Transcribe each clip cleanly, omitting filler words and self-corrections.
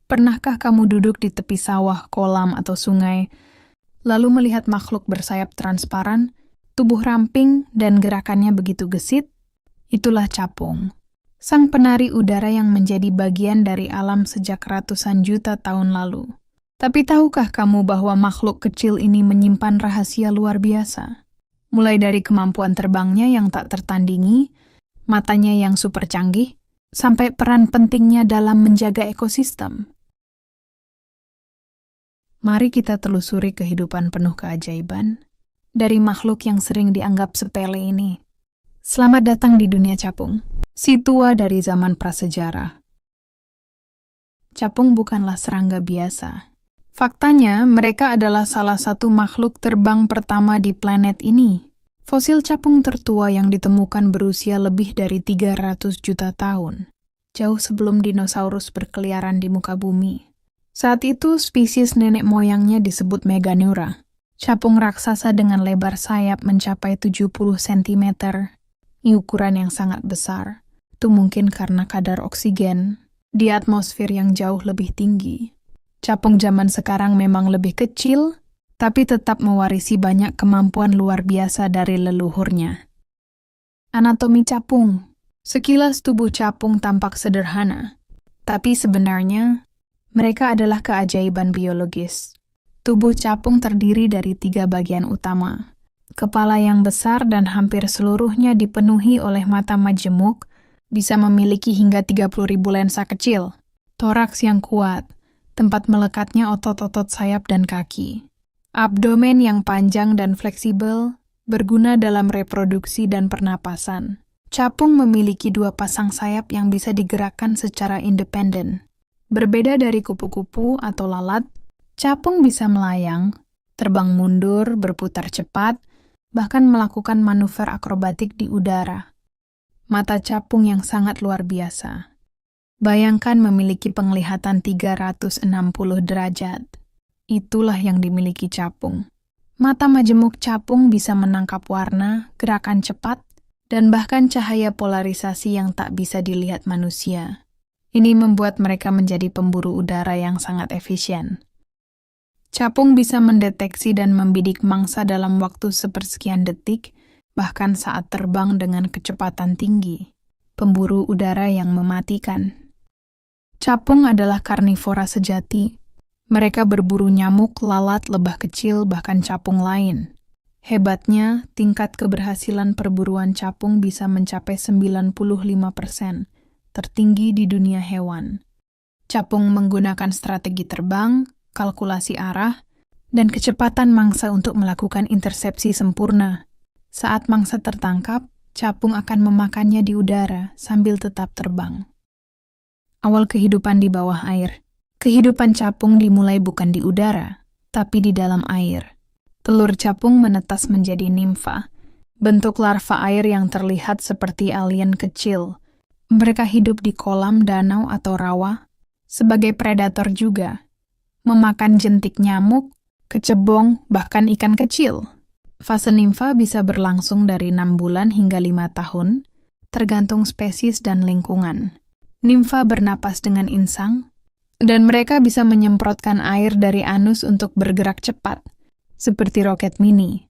Pernahkah kamu duduk di tepi sawah, kolam, atau sungai, lalu melihat makhluk bersayap transparan, tubuh ramping, dan gerakannya begitu gesit? Itulah capung, sang penari udara yang menjadi bagian dari alam sejak ratusan juta tahun lalu. Tapi tahukah kamu bahwa makhluk kecil ini menyimpan rahasia luar biasa? Mulai dari kemampuan terbangnya yang tak tertandingi, matanya yang super canggih, sampai peran pentingnya dalam menjaga ekosistem. Mari kita telusuri kehidupan penuh keajaiban dari makhluk yang sering dianggap sepele ini. Selamat datang di dunia capung, si tua dari zaman prasejarah. Capung bukanlah serangga biasa. Faktanya, mereka adalah salah satu makhluk terbang pertama di planet ini. Fosil capung tertua yang ditemukan berusia lebih dari 300 juta tahun, jauh sebelum dinosaurus berkeliaran di muka bumi. Saat itu, spesies nenek moyangnya disebut Meganeura, capung raksasa dengan lebar sayap mencapai 70 cm, ukuran yang sangat besar. Itu mungkin karena kadar oksigen di atmosfer yang jauh lebih tinggi. Capung zaman sekarang memang lebih kecil, tapi tetap mewarisi banyak kemampuan luar biasa dari leluhurnya. Anatomi capung. Sekilas tubuh capung tampak sederhana, tapi sebenarnya mereka adalah keajaiban biologis. Tubuh capung terdiri dari 3 bagian utama. Kepala yang besar dan hampir seluruhnya dipenuhi oleh mata majemuk, bisa memiliki hingga 30.000 lensa kecil. Toraks yang kuat, tempat melekatnya otot-otot sayap dan kaki. Abdomen yang panjang dan fleksibel, berguna dalam reproduksi dan pernapasan. Capung memiliki 2 pasang sayap yang bisa digerakkan secara independen. Berbeda dari kupu-kupu atau lalat, capung bisa melayang, terbang mundur, berputar cepat, bahkan melakukan manuver akrobatik di udara. Mata capung yang sangat luar biasa. Bayangkan memiliki penglihatan 360 derajat. Itulah yang dimiliki capung. Mata majemuk capung bisa menangkap warna, gerakan cepat, dan bahkan cahaya polarisasi yang tak bisa dilihat manusia. Ini membuat mereka menjadi pemburu udara yang sangat efisien. Capung bisa mendeteksi dan membidik mangsa dalam waktu sepersekian detik, bahkan saat terbang dengan kecepatan tinggi. Pemburu udara yang mematikan. Capung adalah karnivora sejati. Mereka berburu nyamuk, lalat, lebah kecil, bahkan capung lain. Hebatnya, tingkat keberhasilan perburuan capung bisa mencapai 95%. Tertinggi di dunia hewan. Capung menggunakan strategi terbang, kalkulasi arah, dan kecepatan mangsa untuk melakukan intersepsi sempurna. Saat mangsa tertangkap, capung akan memakannya di udara sambil tetap terbang. Awal kehidupan di bawah air. Kehidupan capung dimulai bukan di udara, tapi di dalam air. Telur capung menetas menjadi nimfa, bentuk larva air yang terlihat seperti alien kecil. Mereka hidup di kolam, danau, atau rawa, sebagai predator juga, memakan jentik nyamuk, kecebong, bahkan ikan kecil. Fase nimfa bisa berlangsung dari 6 bulan hingga 5 tahun, tergantung spesies dan lingkungan. Nimfa bernapas dengan insang, dan mereka bisa menyemprotkan air dari anus untuk bergerak cepat, seperti roket mini.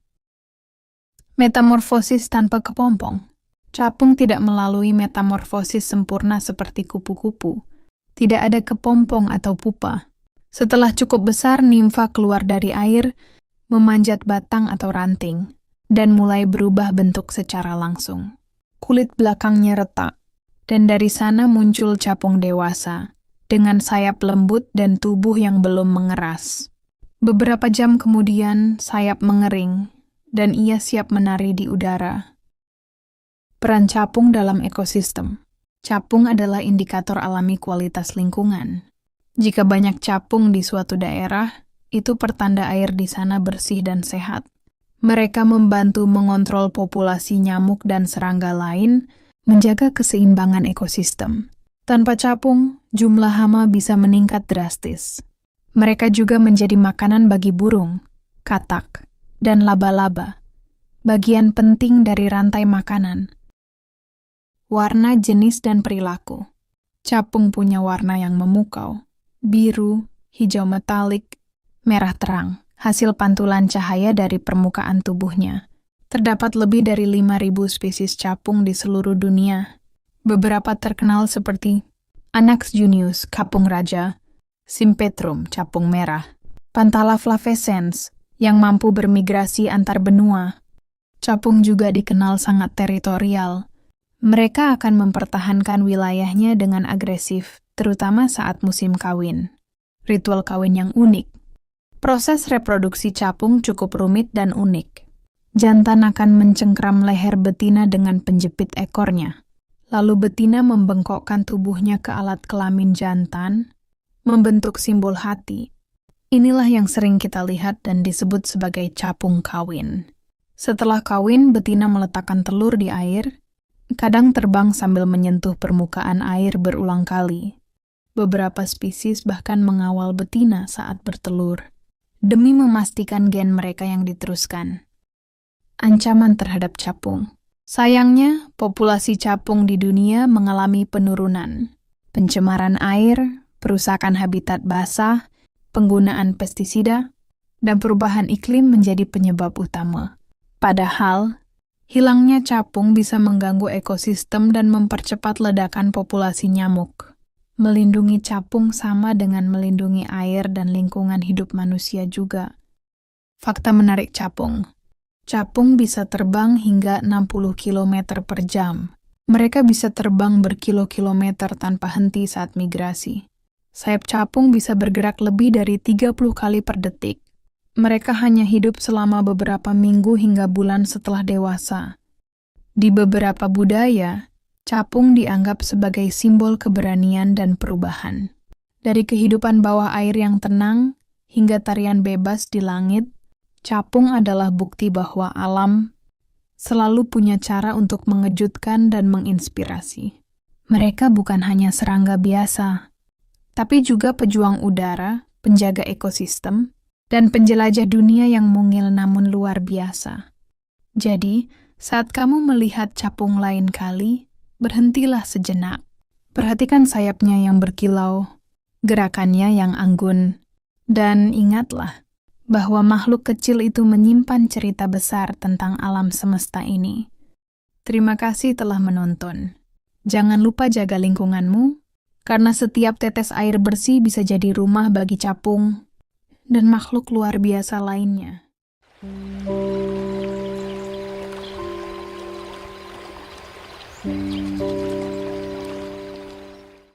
Metamorfosis tanpa kepompong. Capung tidak melalui metamorfosis sempurna seperti kupu-kupu. Tidak ada kepompong atau pupa. Setelah cukup besar, nimfa keluar dari air, memanjat batang atau ranting, dan mulai berubah bentuk secara langsung. Kulit belakangnya retak, dan dari sana muncul capung dewasa, dengan sayap lembut dan tubuh yang belum mengeras. Beberapa jam kemudian, sayap mengering, dan ia siap menari di udara. Peran capung dalam ekosistem. Capung adalah indikator alami kualitas lingkungan. Jika banyak capung di suatu daerah, itu pertanda air di sana bersih dan sehat. Mereka membantu mengontrol populasi nyamuk dan serangga lain, menjaga keseimbangan ekosistem. Tanpa capung, jumlah hama bisa meningkat drastis. Mereka juga menjadi makanan bagi burung, katak, dan laba-laba, bagian penting dari rantai makanan. Warna, jenis, dan perilaku. Capung punya warna yang memukau, biru, hijau metalik, merah terang, hasil pantulan cahaya dari permukaan tubuhnya. Terdapat lebih dari 5.000 spesies capung di seluruh dunia. Beberapa terkenal seperti Anax junius, capung raja, Sympetrum, capung merah, Pantala flavescens, yang mampu bermigrasi antar benua. Capung juga dikenal sangat teritorial. Mereka akan mempertahankan wilayahnya dengan agresif, terutama saat musim kawin. Ritual kawin yang unik. Proses reproduksi capung cukup rumit dan unik. Jantan akan mencengkram leher betina dengan penjepit ekornya. Lalu betina membengkokkan tubuhnya ke alat kelamin jantan, membentuk simbol hati. Inilah yang sering kita lihat dan disebut sebagai capung kawin. Setelah kawin, betina meletakkan telur di air, kadang terbang sambil menyentuh permukaan air berulang kali. Beberapa spesies bahkan mengawal betina saat bertelur, demi memastikan gen mereka yang diteruskan. Ancaman terhadap capung. Sayangnya, populasi capung di dunia mengalami penurunan. Pencemaran air, perusakan habitat basah, penggunaan pestisida, dan perubahan iklim menjadi penyebab utama. Padahal, hilangnya capung bisa mengganggu ekosistem dan mempercepat ledakan populasi nyamuk. Melindungi capung sama dengan melindungi air dan lingkungan hidup manusia juga. Fakta menarik capung. Capung bisa terbang hingga 60 km per jam. Mereka bisa terbang berkilo-kilometer tanpa henti saat migrasi. Sayap capung bisa bergerak lebih dari 30 kali per detik. Mereka hanya hidup selama beberapa minggu hingga bulan setelah dewasa. Di beberapa budaya, capung dianggap sebagai simbol keberanian dan perubahan. Dari kehidupan bawah air yang tenang hingga tarian bebas di langit, capung adalah bukti bahwa alam selalu punya cara untuk mengejutkan dan menginspirasi. Mereka bukan hanya serangga biasa, tapi juga pejuang udara, penjaga ekosistem, dan penjelajah dunia yang mungil namun luar biasa. Jadi, saat kamu melihat capung lain kali, berhentilah sejenak. Perhatikan sayapnya yang berkilau, gerakannya yang anggun, dan ingatlah bahwa makhluk kecil itu menyimpan cerita besar tentang alam semesta ini. Terima kasih telah menonton. Jangan lupa jaga lingkunganmu, karena setiap tetes air bersih bisa jadi rumah bagi capung dan makhluk luar biasa lainnya.